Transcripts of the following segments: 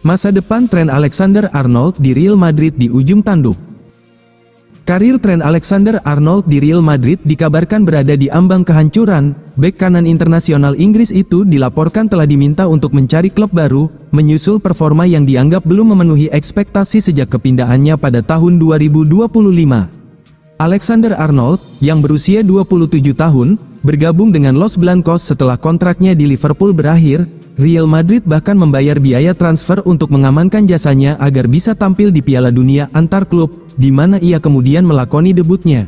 Masa depan Trent Alexander-Arnold di Real Madrid di ujung tanduk. Karir Trent Alexander-Arnold di Real Madrid dikabarkan berada di ambang kehancuran. Bek kanan internasional Inggris itu dilaporkan telah diminta untuk mencari klub baru, menyusul performa yang dianggap belum memenuhi ekspektasi sejak kepindahannya pada tahun 2025. Alexander-Arnold, yang berusia 27 tahun, bergabung dengan Los Blancos setelah kontraknya di Liverpool berakhir. Real Madrid bahkan membayar biaya transfer untuk mengamankan jasanya agar bisa tampil di Piala Dunia antar klub, di mana ia kemudian melakoni debutnya.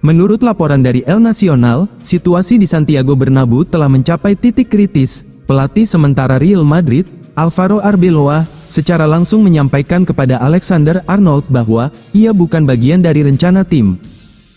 Menurut laporan dari El Nacional, situasi di Santiago Bernabeu telah mencapai titik kritis. Pelatih sementara Real Madrid, Álvaro Arbeloa, secara langsung menyampaikan kepada Alexander-Arnold bahwa ia bukan bagian dari rencana tim.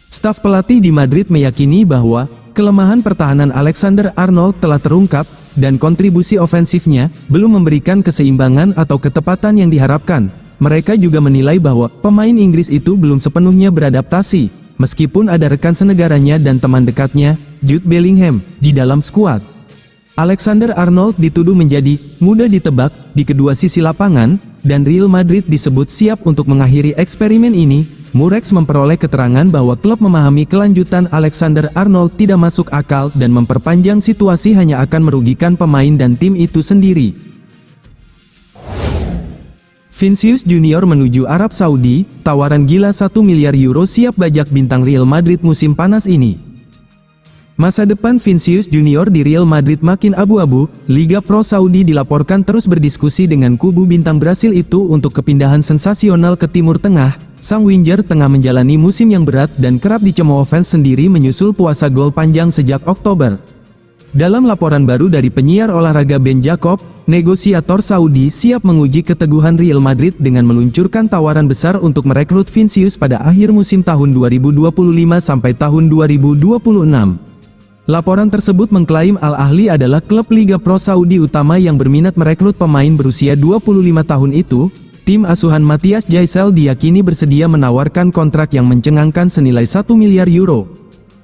Staf pelatih di Madrid meyakini bahwa kelemahan pertahanan Alexander-Arnold telah terungkap, dan kontribusi ofensifnya belum memberikan keseimbangan atau ketepatan yang diharapkan. Mereka juga menilai bahwa pemain Inggris itu belum sepenuhnya beradaptasi, meskipun ada rekan senegaranya dan teman dekatnya, Jude Bellingham, di dalam skuad. Alexander-Arnold dituduh menjadi mudah ditebak di kedua sisi lapangan, dan Real Madrid disebut siap untuk mengakhiri eksperimen ini. Murex memperoleh keterangan bahwa klub memahami kelanjutan Alexander-Arnold tidak masuk akal dan memperpanjang situasi hanya akan merugikan pemain dan tim itu sendiri. Vinicius Junior menuju Arab Saudi, tawaran gila 1 miliar euro siap bajak bintang Real Madrid musim panas ini. Masa depan Vinicius Junior di Real Madrid makin abu-abu. Liga Pro Saudi dilaporkan terus berdiskusi dengan kubu bintang Brasil itu untuk kepindahan sensasional ke Timur Tengah. Sang winger tengah menjalani musim yang berat dan kerap dicemooh fans sendiri menyusul puasa gol panjang sejak Oktober. Dalam laporan baru dari penyiar olahraga Ben Jacob, negosiator Saudi siap menguji keteguhan Real Madrid dengan meluncurkan tawaran besar untuk merekrut Vinicius pada akhir musim tahun 2025 sampai tahun 2026. Laporan tersebut mengklaim Al Ahly adalah klub Liga Pro Saudi utama yang berminat merekrut pemain berusia 25 tahun itu. Tim asuhan Matthias Gisel diyakini bersedia menawarkan kontrak yang mencengangkan senilai 1 miliar euro.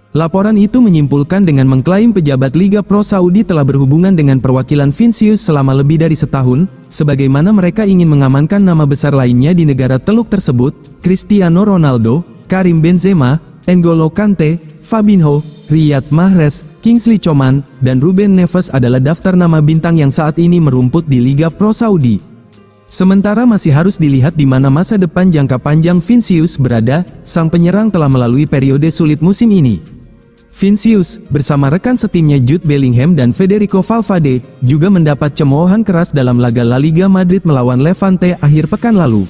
Laporan itu menyimpulkan dengan mengklaim pejabat Liga Pro Saudi telah berhubungan dengan perwakilan Vinicius selama lebih dari setahun, sebagaimana mereka ingin mengamankan nama besar lainnya di negara teluk tersebut, Cristiano Ronaldo, Karim Benzema, N'Golo Kante, Fabinho, Riyad Mahrez, Kingsley Coman, dan Ruben Neves adalah daftar nama bintang yang saat ini merumput di Liga Pro Saudi. Sementara masih harus dilihat di mana masa depan jangka panjang Vinicius berada. Sang penyerang telah melalui periode sulit musim ini. Vinicius, bersama rekan setimnya Jude Bellingham dan Federico Valverde, juga mendapat cemoohan keras dalam laga La Liga Madrid melawan Levante akhir pekan lalu.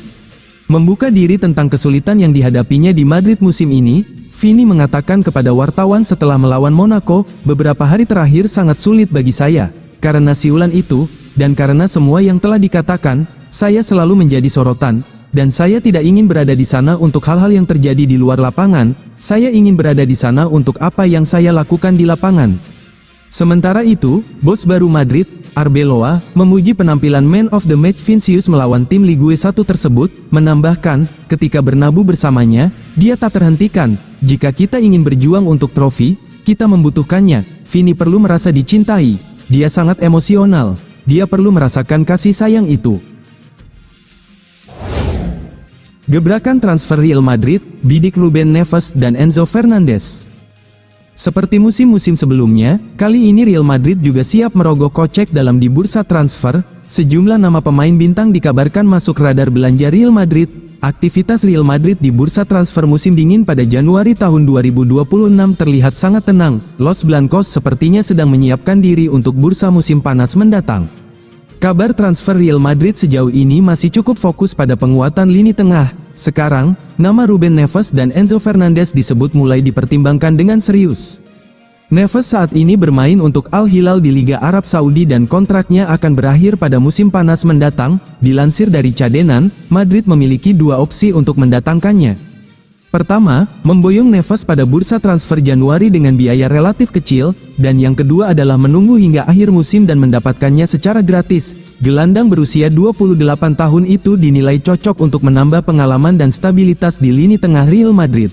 Membuka diri tentang kesulitan yang dihadapinya di Madrid musim ini, Vini mengatakan kepada wartawan setelah melawan Monaco, "Beberapa hari terakhir sangat sulit bagi saya, karena siulan itu, dan karena semua yang telah dikatakan. Saya selalu menjadi sorotan, dan saya tidak ingin berada di sana untuk hal-hal yang terjadi di luar lapangan. Saya ingin berada di sana untuk apa yang saya lakukan di lapangan." Sementara itu, bos baru Madrid, Arbeloa, memuji penampilan Man of the Match Vinicius melawan tim Ligue 1 tersebut, menambahkan, "Ketika Bernabeu bersamanya, dia tak terhentikan. Jika kita ingin berjuang untuk trofi, kita membutuhkannya. Vini perlu merasa dicintai. Dia sangat emosional. Dia perlu merasakan kasih sayang itu." Gebrakan transfer Real Madrid, bidik Ruben Neves dan Enzo Fernandez. Seperti musim-musim sebelumnya, kali ini Real Madrid juga siap merogoh kocek dalam di bursa transfer. Sejumlah nama pemain bintang dikabarkan masuk radar belanja Real Madrid. Aktivitas Real Madrid di bursa transfer musim dingin pada Januari tahun 2026 terlihat sangat tenang. Los Blancos sepertinya sedang menyiapkan diri untuk bursa musim panas mendatang. Kabar transfer Real Madrid sejauh ini masih cukup fokus pada penguatan lini tengah. Sekarang, nama Ruben Neves dan Enzo Fernandez disebut mulai dipertimbangkan dengan serius. Neves saat ini bermain untuk Al Hilal di Liga Arab Saudi dan kontraknya akan berakhir pada musim panas mendatang. Dilansir dari Cadenan, Madrid memiliki dua opsi untuk mendatangkannya. Pertama, memboyong Neves pada bursa transfer Januari dengan biaya relatif kecil, dan yang kedua adalah menunggu hingga akhir musim dan mendapatkannya secara gratis. Gelandang berusia 28 tahun itu dinilai cocok untuk menambah pengalaman dan stabilitas di lini tengah Real Madrid.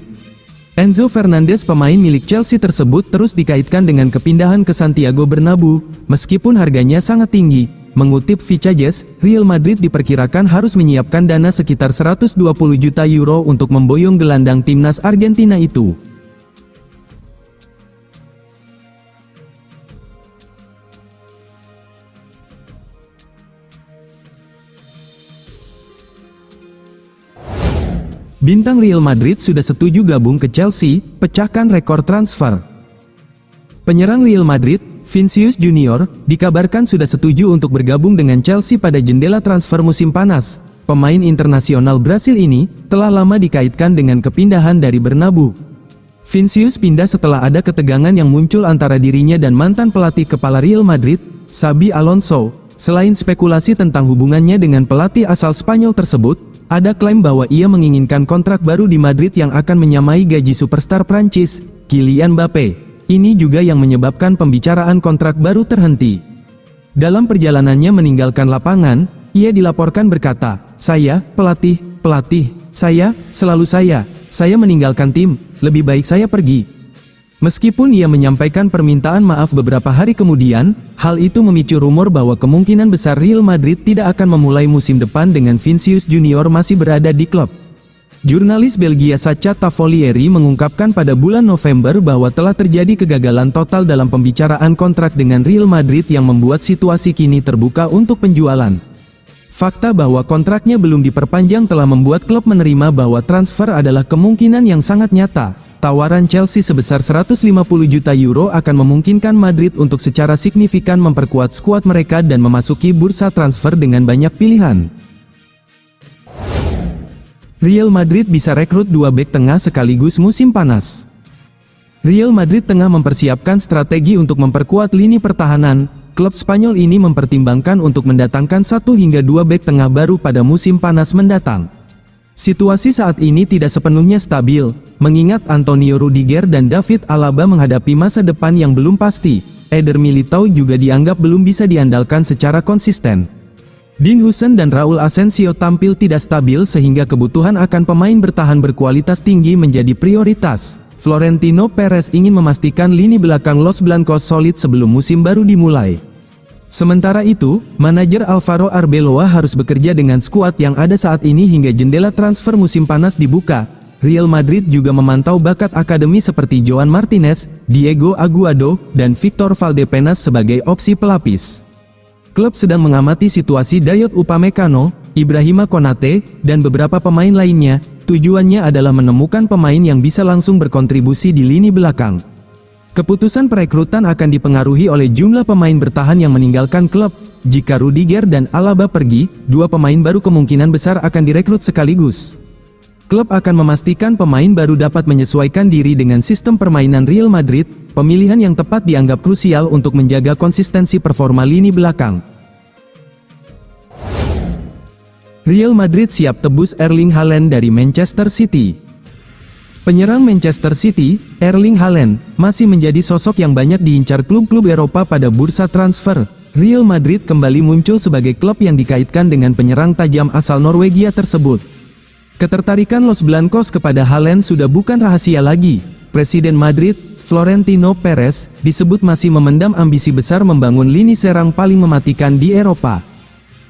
Enzo Fernandez, pemain milik Chelsea tersebut, terus dikaitkan dengan kepindahan ke Santiago Bernabeu. Meskipun harganya sangat tinggi, mengutip Fichajes, Real Madrid diperkirakan harus menyiapkan dana sekitar 120 juta euro untuk memboyong gelandang timnas Argentina itu. Bintang Real Madrid sudah setuju gabung ke Chelsea, pecahkan rekor transfer. Penyerang Real Madrid, Vinicius Junior, dikabarkan sudah setuju untuk bergabung dengan Chelsea pada jendela transfer musim panas. Pemain internasional Brasil ini telah lama dikaitkan dengan kepindahan dari Bernabeu. Vinicius pindah setelah ada ketegangan yang muncul antara dirinya dan mantan pelatih kepala Real Madrid, Xabi Alonso. Selain spekulasi tentang hubungannya dengan pelatih asal Spanyol tersebut, ada klaim bahwa ia menginginkan kontrak baru di Madrid yang akan menyamai gaji superstar Prancis, Kylian Mbappé. Ini juga yang menyebabkan pembicaraan kontrak baru terhenti. Dalam perjalanannya meninggalkan lapangan, ia dilaporkan berkata, "Saya, pelatih, selalu saya meninggalkan tim, lebih baik saya pergi." Meskipun ia menyampaikan permintaan maaf beberapa hari kemudian, hal itu memicu rumor bahwa kemungkinan besar Real Madrid tidak akan memulai musim depan dengan Vinicius Junior masih berada di klub. Jurnalis Belgia Sacha Tavolieri mengungkapkan pada bulan November bahwa telah terjadi kegagalan total dalam pembicaraan kontrak dengan Real Madrid yang membuat situasi kini terbuka untuk penjualan. Fakta bahwa kontraknya belum diperpanjang telah membuat klub menerima bahwa transfer adalah kemungkinan yang sangat nyata. Tawaran Chelsea sebesar 150 juta euro akan memungkinkan Madrid untuk secara signifikan memperkuat skuad mereka dan memasuki bursa transfer dengan banyak pilihan. Real Madrid bisa rekrut dua bek tengah sekaligus musim panas. Real Madrid tengah mempersiapkan strategi untuk memperkuat lini pertahanan. Klub Spanyol ini mempertimbangkan untuk mendatangkan 1 hingga 2 bek tengah baru pada musim panas mendatang. Situasi saat ini tidak sepenuhnya stabil, mengingat Antonio Rudiger dan David Alaba menghadapi masa depan yang belum pasti. Eder Militao juga dianggap belum bisa diandalkan secara konsisten. Dean Huijsen dan Raul Asensio tampil tidak stabil sehingga kebutuhan akan pemain bertahan berkualitas tinggi menjadi prioritas. Florentino Perez ingin memastikan lini belakang Los Blancos solid sebelum musim baru dimulai. Sementara itu, manajer Alvaro Arbeloa harus bekerja dengan skuad yang ada saat ini hingga jendela transfer musim panas dibuka. Real Madrid juga memantau bakat akademi seperti Joan Martinez, Diego Aguado, dan Victor Valdepenas sebagai opsi pelapis. Klub sedang mengamati situasi Dayot Upamecano, Ibrahima Konate, dan beberapa pemain lainnya. Tujuannya adalah menemukan pemain yang bisa langsung berkontribusi di lini belakang. Keputusan perekrutan akan dipengaruhi oleh jumlah pemain bertahan yang meninggalkan klub. Jika Rudiger dan Alaba pergi, dua pemain baru kemungkinan besar akan direkrut sekaligus. Klub akan memastikan pemain baru dapat menyesuaikan diri dengan sistem permainan Real Madrid. Pemilihan yang tepat dianggap krusial untuk menjaga konsistensi performa lini belakang. Real Madrid siap tebus Erling Haaland dari Manchester City. Penyerang Manchester City, Erling Haaland, masih menjadi sosok yang banyak diincar klub-klub Eropa pada bursa transfer. Real Madrid kembali muncul sebagai klub yang dikaitkan dengan penyerang tajam asal Norwegia tersebut. Ketertarikan Los Blancos kepada Haaland sudah bukan rahasia lagi. Presiden Madrid, Florentino Perez, disebut masih memendam ambisi besar membangun lini serang paling mematikan di Eropa.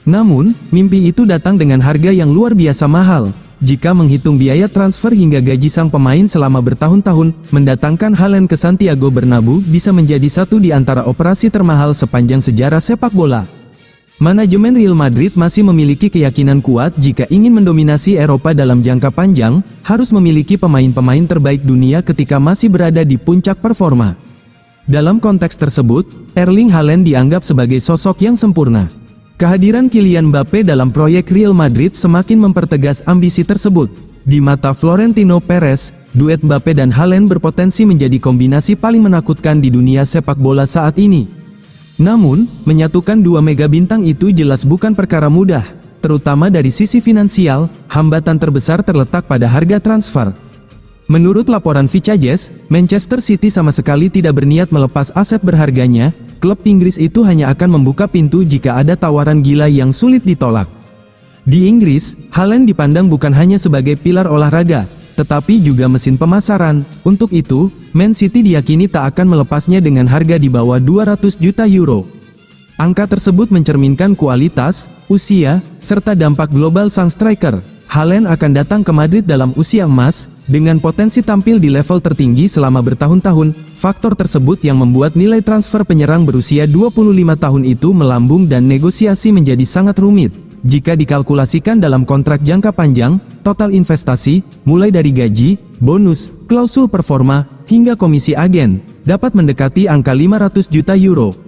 Namun, mimpi itu datang dengan harga yang luar biasa mahal. Jika menghitung biaya transfer hingga gaji sang pemain selama bertahun-tahun, mendatangkan Haaland ke Santiago Bernabeu bisa menjadi satu di antara operasi termahal sepanjang sejarah sepak bola. Manajemen Real Madrid masih memiliki keyakinan kuat jika ingin mendominasi Eropa dalam jangka panjang, harus memiliki pemain-pemain terbaik dunia ketika masih berada di puncak performa. Dalam konteks tersebut, Erling Haaland dianggap sebagai sosok yang sempurna. Kehadiran Kylian Mbappé dalam proyek Real Madrid semakin mempertegas ambisi tersebut. Di mata Florentino Perez, duet Mbappé dan Haaland berpotensi menjadi kombinasi paling menakutkan di dunia sepak bola saat ini. Namun, menyatukan dua mega bintang itu jelas bukan perkara mudah, terutama dari sisi finansial. Hambatan terbesar terletak pada harga transfer. Menurut laporan Fichajes, Manchester City sama sekali tidak berniat melepas aset berharganya. Klub Inggris itu hanya akan membuka pintu jika ada tawaran gila yang sulit ditolak. Di Inggris, Haaland dipandang bukan hanya sebagai pilar olahraga, tetapi juga mesin pemasaran. Untuk itu, Man City diyakini tak akan melepasnya dengan harga di bawah 200 juta euro. Angka tersebut mencerminkan kualitas, usia, serta dampak global sang striker. Haaland akan datang ke Madrid dalam usia emas, dengan potensi tampil di level tertinggi selama bertahun-tahun. Faktor tersebut yang membuat nilai transfer penyerang berusia 25 tahun itu melambung dan negosiasi menjadi sangat rumit. Jika dikalkulasikan dalam kontrak jangka panjang, total investasi, mulai dari gaji, bonus, klausul performa, hingga komisi agen, dapat mendekati angka 500 juta euro.